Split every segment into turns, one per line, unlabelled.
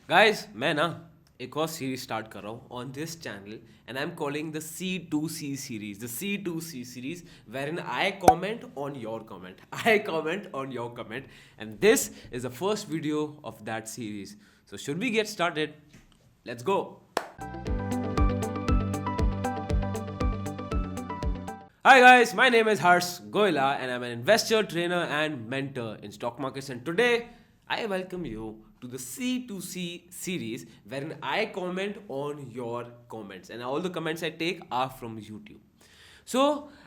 Guys मैं ना एक और सीरीज स्टार्ट कर रहा हूँ on this channel and I am calling the C2C series the C2C series wherein I comment on your comment I comment on your comment and this is the first video of that series so should we get started let's go. Hi guys, my name is Harsh Goila and I'm an investor, trainer and mentor in stock markets, and today I welcome you to the C2C series wherein I comment on your comments and all the comments I take are from YouTube. So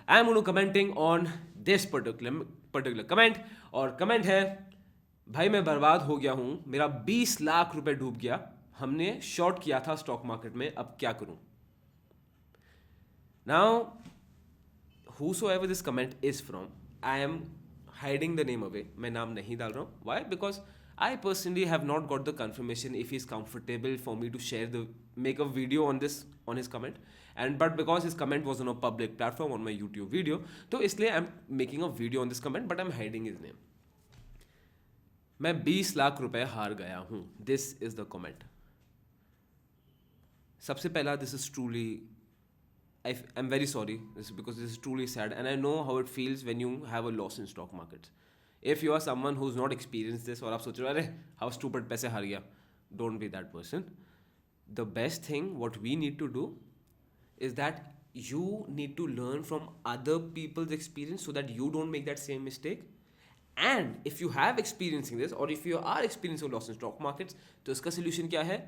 I'm going to commenting on this particular comment और comment है भाई मैं बर्बाद हो गया हूँ, मेरा 20 लाख रुपए डूब गया, हमने शॉर्ट किया था स्टॉक मार्केट में, अब क्या करूँ. Now whosoever this comment is from, I am hiding the name away. मैं नाम नहीं डाल रहा हूँ. Why? Because I personally have not got the confirmation if he is comfortable for me to make a video on his comment. But because his comment was on a public platform on my YouTube video, तो इसलिए I'm making a video on this comment, but I'm hiding his name. मैं 20 लाख रुपए हार गया हूँ. This is the comment. सबसे पहला, this is truly, I'm very sorry because this is truly sad and I know how it feels when you have a loss in stock markets. If you are someone who's not experienced this और आप सोच रहे हो अरे how stupid पैसे हार गया, don't be that person. The best thing what we need to do is that you need to learn from other people's experience so that you don't make that same mistake. And if you have experiencing this or if you are experiencing loss in stock markets, तो इसका solution क्या है?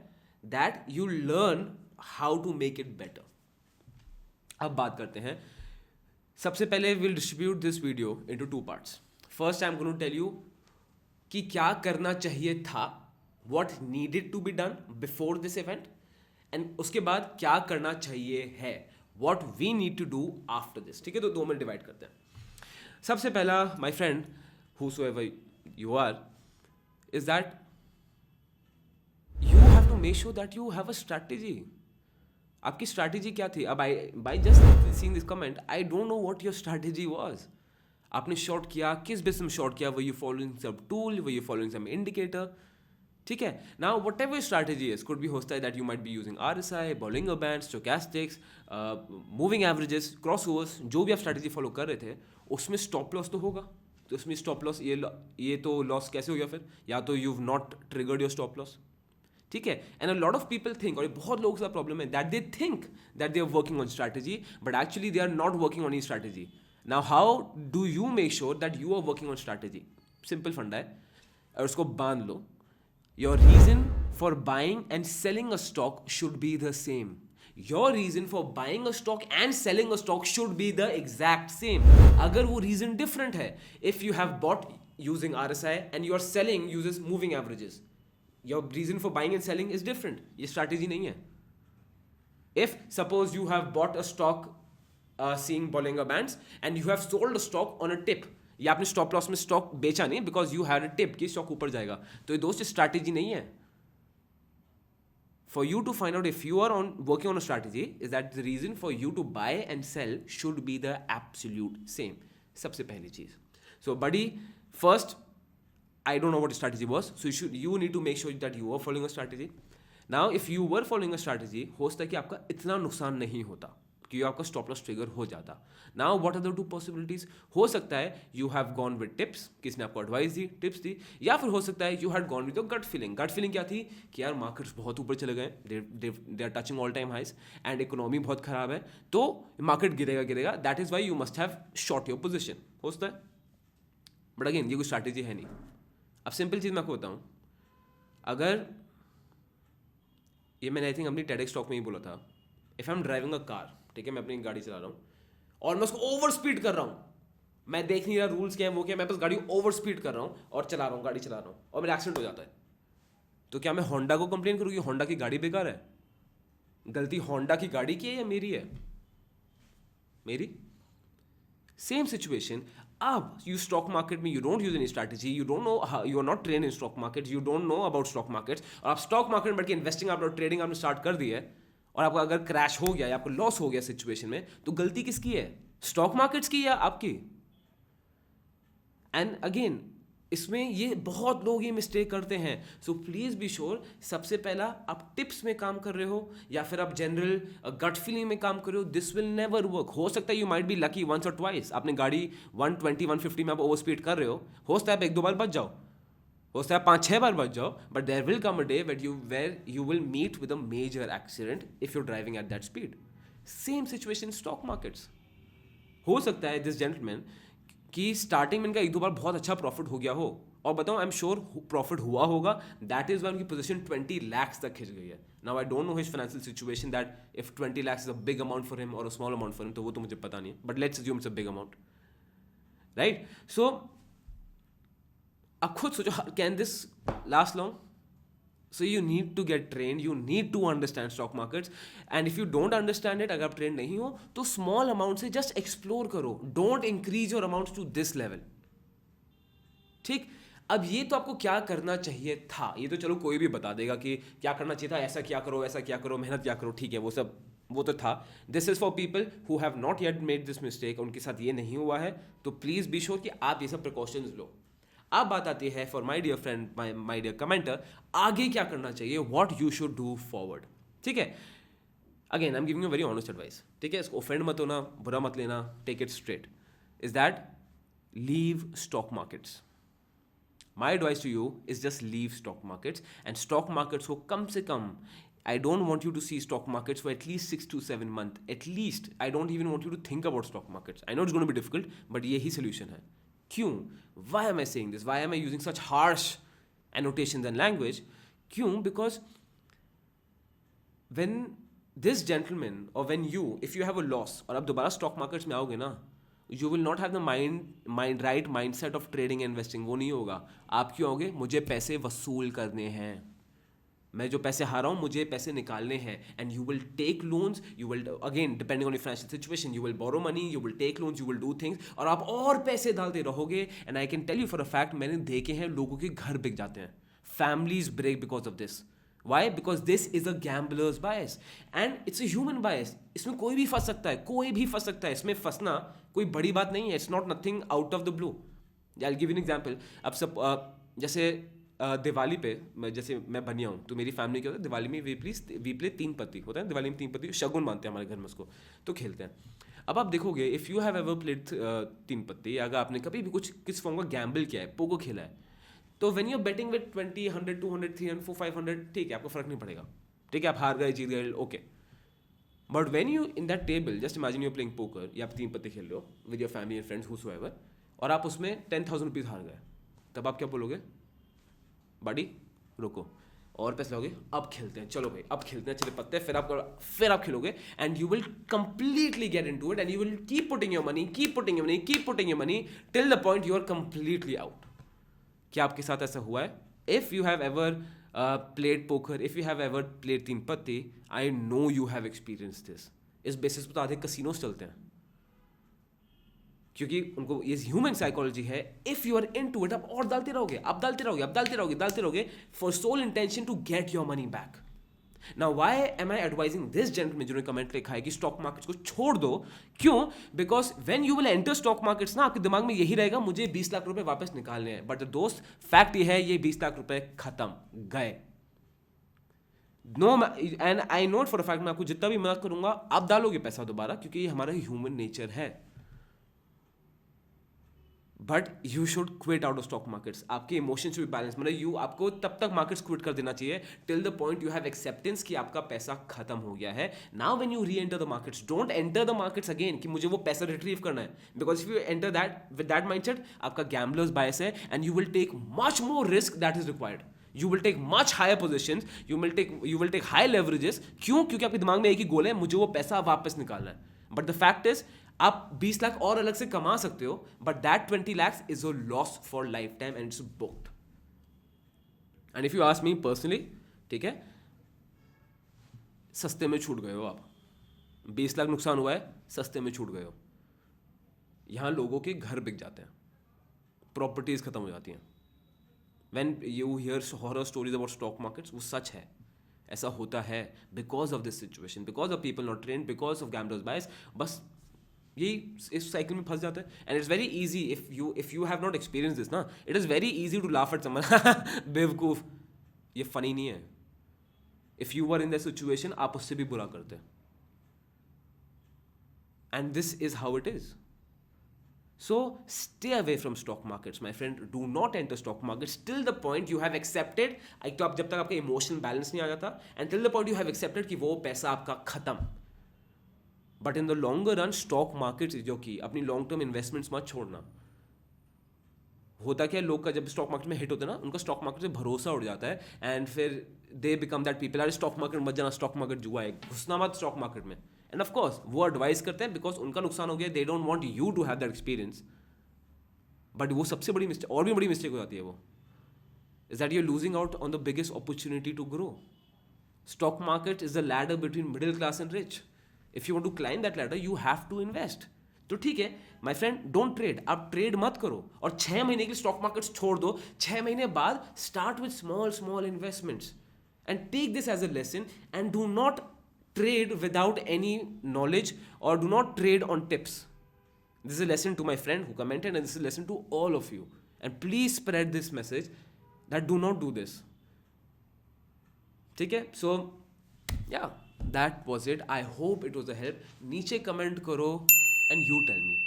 That you learn how to make it better. अब बात करते हैं. सबसे पहले will distribute this video into 2 parts. First I am going to tell you कि क्या करना चाहिए था, what needed to be done before this event, and उसके बाद क्या करना चाहिए है, what we need to do after this. ठीक है, तो 2 में डिवाइड करते हैं. सबसे पहला, my friend whosoever you are, is that you have to make sure that you have a strategy. आपकी स्ट्रैटेजी क्या थी? अब by just seeing this comment I don't know what your strategy was. आपने short किया, किस base में short किया? Were you following some tool, were you following some indicator? ठीक है, now whatever strategy is, could be होता है that you might be using RSI, Bollinger band, stochastics, moving averages, crossovers, जो भी आप strategy follow कर रहे थे उसमें स्टॉप लॉस तो होगा. तो उसमें स्टॉप लॉस, ये तो लॉस कैसे हो गया फिर? या तो you have not triggered your stop loss. ठीक है, and a lot of people think, और बहुत लोगों का प्रॉब्लम है that they think that they are working on strategy but actually they are not working on a strategy. Now how do you make sure that you are working on strategy? Simple funda है और उसको बांध लो. Your reason for buying and selling a stock should be the same. Your reason for buying a stock and selling a stock should be the exact same. अगर वो reason different है, if you have bought using RSI and you are selling uses moving averages, your reason for buying and selling is different. ये strategy नहीं है. If suppose you have bought a stock seeing Bollinger Bands and you have sold a stock on a tip, या आपने stop loss में stock बेचा नहीं because you had a tip कि stock ऊपर जाएगा, तो ये दोस्त strategy नहीं है. For you to find out if you are working on a strategy is that the reason for you to buy and sell should be the absolute same. सबसे पहली चीज. So buddy, first I don't know what strategy was, so you need to make sure that you are following a strategy. Now if you were following a strategy, हो सकता है कि आपका इतना नुकसान नहीं होता क्योंकि आपका स्टॉप लॉस ट्रिगर हो जाता. Now what are the 2 possibilities? हो सकता है you have gone with tips, किसने आपको एडवाइस दी, टिप्स दी, या फिर हो सकता है you had gone with your gut feeling. Gut feeling क्या थी कि यार मार्केट्स बहुत ऊपर चले गए, they are touching all time highs and economy बहुत खराब है, तो मार्केट गिरेगा. That is why you must have short your position. हो सकता है, बट अगेन ये कोई स्ट्रैटेजी है नहीं. अब सिंपल चीज़ मैं आपको बताऊँ, अगर ये मैंने आई थिंक अपनी टेडेक्स टॉक में ही बोला था, if I am driving a car, ठीक है, मैं अपनी गाड़ी चला रहा हूँ और मैं उसको ओवर स्पीड कर रहा हूँ, मैं देख नहीं रहा रूल्स क्या है वो क्या, मैं बस गाड़ी ओवर स्पीड कर रहा हूँ और चला रहा हूँ, गाड़ी चला रहा हूँ और मेरा एक्सीडेंट हो जाता है, तो क्या मैं होंडा को कंप्लेन करूँ कि होंडा की गाड़ी बेकार है? गलती होंडा की गाड़ी की है या मेरी है? मेरी. Same situation. अब यू स्टॉक मार्केट में you don't use any strategy, you don't know, you are not train in stock market, you don't know about stock markets, और आप स्टॉक मार्केट में बैठ के इन्वेस्टिंग आप ट्रेडिंग आपने स्टार्ट कर दी है और आपका अगर क्रैश हो गया या आपको लॉस हो गया सिचुएशन में, तो गलती किसकी है? स्टॉक मार्केट्स की या आपकी? एंड अगेन इसमें ये बहुत लोग ये मिस्टेक करते हैं. सो प्लीज़ बी श्योर, सबसे पहला आप टिप्स में काम कर रहे हो या फिर आप जनरल गट फीलिंग में काम कर रहे हो, दिस विल नेवर वर्क. हो सकता है you might be lucky ones और ट्वाइस, आपने गाड़ी 120 150 में आप ओवर स्पीड कर रहे हो सकता है आप 1-2 बार बच जाओ, हो सकता है 5-6 बार बच जाओ, but there will come a day where you will meet with a major accident if you driving at that speed. Same situation stock markets. हो सकता है दिस जेंटलमैन कि स्टार्टिंग में इनका 1-2 बार बहुत अच्छा प्रॉफिट हो गया हो, और बताऊं आई एम श्योर प्रॉफिट हुआ होगा. दैट इज वाई उनकी पोजीशन 20 lakhs तक खिंच गई है. Now I don't know his financial situation that if 20 lakhs is a big amount for him और a small amount for him, तो वो तो मुझे पता नहीं है, but let's assume it's a big amount, right? So अब खुद सोचो, can this last long? So you need to get trained, you need to understand stock markets, and if you don't understand it, अगर आप trained नहीं हो तो small amount से just explore करो, don't increase your amounts to this level. ठीक. अब ये तो आपको क्या करना चाहिए था, ये तो चलो कोई भी बता देगा कि क्या करना चाहिए था, ऐसा क्या करो, ऐसा क्या करो, मेहनत क्या करो, ठीक है, वो सब वो तो था. This is for people who have not yet made this mistake, उनके साथ ये नहीं हुआ है, तो प्लीज बी श्योर कि आप ये सब प्रिकॉशंस लो. अब बात आती है for my dear friend, my dear commenter, आगे क्या करना चाहिए, what you should do forward. ठीक है, again I am giving you very honest advice. ठीक है, इसको ऑफेंड मत होना, बुरा मत लेना, take it straight. Is that leave stock markets. My advice to you is just leave stock markets, and stock markets को कम से कम, I don't want you to see stock markets for at least 6 to 7 months. At least, I don't even want you to think about stock markets. I know it's going to be difficult, but यही solution है. क्यों? Why am I saying this? Why am I using such harsh annotations and language? क्यों? Because when this gentleman or when you, if you have a loss और आप दोबारा stock markets में आओगे ना, you will not have the right mindset of trading and investing. वो नहीं होगा. आप क्यों आओगे? मुझे पैसे वसूल करने हैं, मैं जो पैसे हारा हूँ मुझे पैसे निकालने हैं. And you will take loans, you will again depending on your financial situation, you will borrow money, you will take loans, you will do things, और आप और पैसे डालते रहोगे. And I can tell you for a fact, मैंने देखे हैं लोगों के घर बिक जाते हैं, families break because of this. Why? Because this is a gambler's bias, and it's a human bias. इसमें कोई भी फंस सकता है, कोई भी फंस सकता है. इसमें फंसना कोई बड़ी बात नहीं है. It's not nothing out of the blue. I give an example. अब सब जैसे दिवाली पे जैसे मैं बनिया हूँ, तो मेरी फैमिली क्या होता है, दिवाली में वी प्ले 3 पत्ती होता है. दिवाली में 3 पत्ती शगुन मानते हैं हमारे घर में उसको, तो खेलते हैं. अब आप देखोगे, if you have ever played 3 पत्ती, अगर आपने कभी भी कुछ किस फॉर्म का गैम्बल किया है, पोको खेला है, तो when you are betting with 20, 100, 200, 300, 400, 500, ठीक है, आपको फर्क नहीं पड़ेगा. ठीक है, आप हार गए, जीत गए, okay. But when you in that table, just imagine you playing poker, या आप 3 पत्ते खेल रहे हो with your family and friends हुसोएवर, और आप उसमें 10,000 रुपीज़ हार गए, तब आप क्या बोलोगे? बड़ी रुको, और पैसे लोगे, अब खेलते हैं, चलो भाई अब खेलते हैं, चले पत्ते, फिर आप खेलोगे, and you will completely get into it, and you will keep putting your money, keep putting your money, keep putting your money till the point you are completely out. क्या आपके साथ ऐसा हुआ है? If you have ever played poker, if you have ever played 3 पत्ती, I know you have experience this. इस basis पर तो आधे कसिनोस चलते हैं, क्योंकि उनको ये ह्यूमन साइकोलॉजी है. If you are into it, आप और डालते रहोगे, आप डालते रहोगे, आप डालते रहोगे for sole intention to get your money back. Now why am I advising this gentleman जिन्होंने कमेंट लिखा है कि स्टॉक मार्केट्स को छोड़ दो? क्यों? Because when you will enter stock markets ना, आपके दिमाग में यही रहेगा मुझे 20 लाख रुपए वापस निकालने हैं. बट दोस्त, फैक्ट ये है, ये 20 लाख रुपए खत्म गए. No, and I note for a fact, मैं आपको जितना भी मदद करूंगा, आप डालोगे पैसा दोबारा, क्योंकि ये हमारा ह्यूमन नेचर है. But you should quit out of stock markets. आपके इमोशंस भी बैलेंस, मतलब आपको तब तक मार्केट्स क्विट कर देना चाहिए till the point you have acceptance कि आपका पैसा खत्म हो गया है. नाउ व्हेन यू री enter the markets, don't enter the markets again कि मुझे वो पैसा रिट्रीव करना है, because if you enter that with that mindset, आपका गैम्बलर्स बायस है, and you will take much more risk that is required. You will take much higher positions, you will take high leverages. क्यों? क्योंकि आपके दिमाग में एक ही गोल है, मुझे वो पैसा वापस निकालना है. बट द फैक्ट इज, आप 20 लाख और अलग से कमा सकते हो, but that 20 lakhs is a loss for life time, and it's booked. And if you ask me personally, ठीक है, सस्ते में छूट गए हो आप. 20 लाख नुकसान हुआ है, सस्ते में छूट गए हो. यहां लोगों के घर बिक जाते हैं, प्रॉपर्टीज खत्म हो जाती हैं. When you hear horror stories about stock markets, वो सच है, ऐसा होता है, because of this situation, because of people not trained, because of gamblers bias. बस यही इस साइकिल में फंस जाता है. And it's very easy if you have not experience this ना, it is very easy to laugh at someone. बेवकूफ, ये फनी नहीं है. If you were in that situation, आप उससे भी बुरा करते. And this is how it is. So stay away from stock markets, my friend. Do not enter stock markets till the point you have accepted. तो आप जब तक आपका इमोशनल बैलेंस नहीं आ जाता, and till the point you have accepted कि वो पैसा आपका खत्म. But in the longer run stock markets जो कि अपनी लॉन्ग टर्म इन्वेस्टमेंट्स मत छोड़ना. होता क्या, लोग का जब स्टॉक मार्केट में हिट होता है ना, उनका स्टॉक मार्केट से भरोसा उड़ जाता है. एंड फिर दे बिकम दैट पीपल, अरे स्टॉक मार्केट मत जाना, स्टॉक मार्केट जुआ है, घुसना मत स्टॉक मार्केट में. एंड ऑफ कोर्स वो एडवाइस करते हैं बिकॉज उनका नुकसान हो गया. They don't want you to have that experience. But वो सबसे बड़ी मिस्टेक, और भी बड़ी मिस्टेक हो जाती है वो, is that you are losing out on the biggest opportunity to grow. Stock market is the ladder between middle class and rich. If you want to climb that ladder, you have to invest. तो ठीक है my friend, don't trade. आप trade मत करो और 6 महीने के लिए स्टॉक मार्केट छोड़ दो. 6 महीने बाद start with small investments and take this as a lesson. And do not trade without any knowledge or do not trade on tips. This is a lesson to my friend who commented, and this is a lesson to all of you. And please spread this message that do not do this. ठीक है? So yeah, that was it. I hope it was a help. नीचे comment करो and you tell me,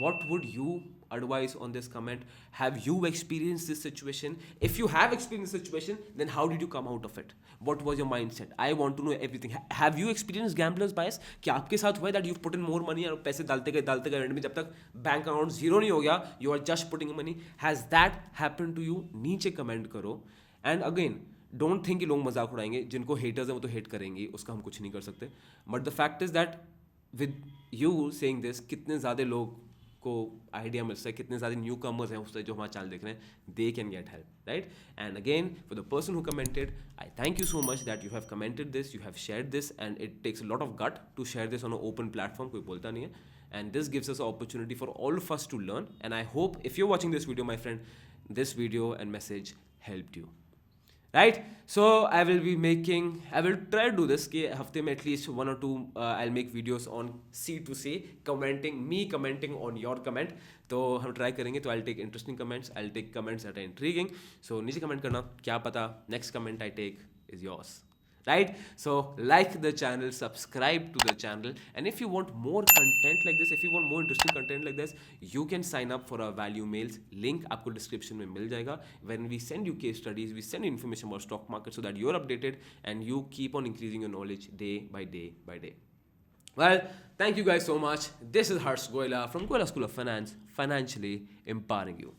what would you advise on this comment? Have you experienced this situation? If you have experienced this situation, then how did you come out of it? What was your mindset? I want to know everything. Have you experienced gambler's bias? क्या आपके साथ हुआ है that you've put in more money और पैसे डालते गए and में जब तक बैंक अकाउंट जीरो नहीं हो गया, you are just putting money? Has that happened to you? नीचे कमेंट करो. एंड अगेन, डोंट थिंक कि लोग मजाक उड़ाएंगे. जिनको हेटर्स हैं वो तो हेट करेंगे, उसका हम कुछ नहीं कर सकते. But the fact is that with you saying this, कितने ज़्यादा लोग को आइडिया मिल सकता है, कितने सारे न्यू कमर्स हैं उससे जो हमारा चैनल देख रहे हैं, they can get help, right. And again for the person who commented, I thank you so much that you have commented this, you have shared this, and it takes a lot of gut to share this on a open platform. कोई बोलता नहीं है. And this gives us a opportunity for all of us to learn. And I hope if you are watching this video my friend, this video and message helped you, right? So I will try to do this कि हफ्ते में at least 1 or 2 I'll make videos on C2C, commenting on your comment. तो हम try करेंगे. तो I'll take interesting comments, I'll take comments that are intriguing. So नीचे comment करना, क्या पता next comment I take is yours, right? So like the channel, subscribe to the channel, and if you want more content like this, if you want more interesting content like this, you can sign up for our value mails. Link आपको description में मिल जाएगा. When we send you case studies, we send you information about stock market so that you're updated and you keep on increasing your knowledge day by day by day. Well, thank you guys so much. This is Harsh Goyla from Goyla School of Finance, financially empowering you.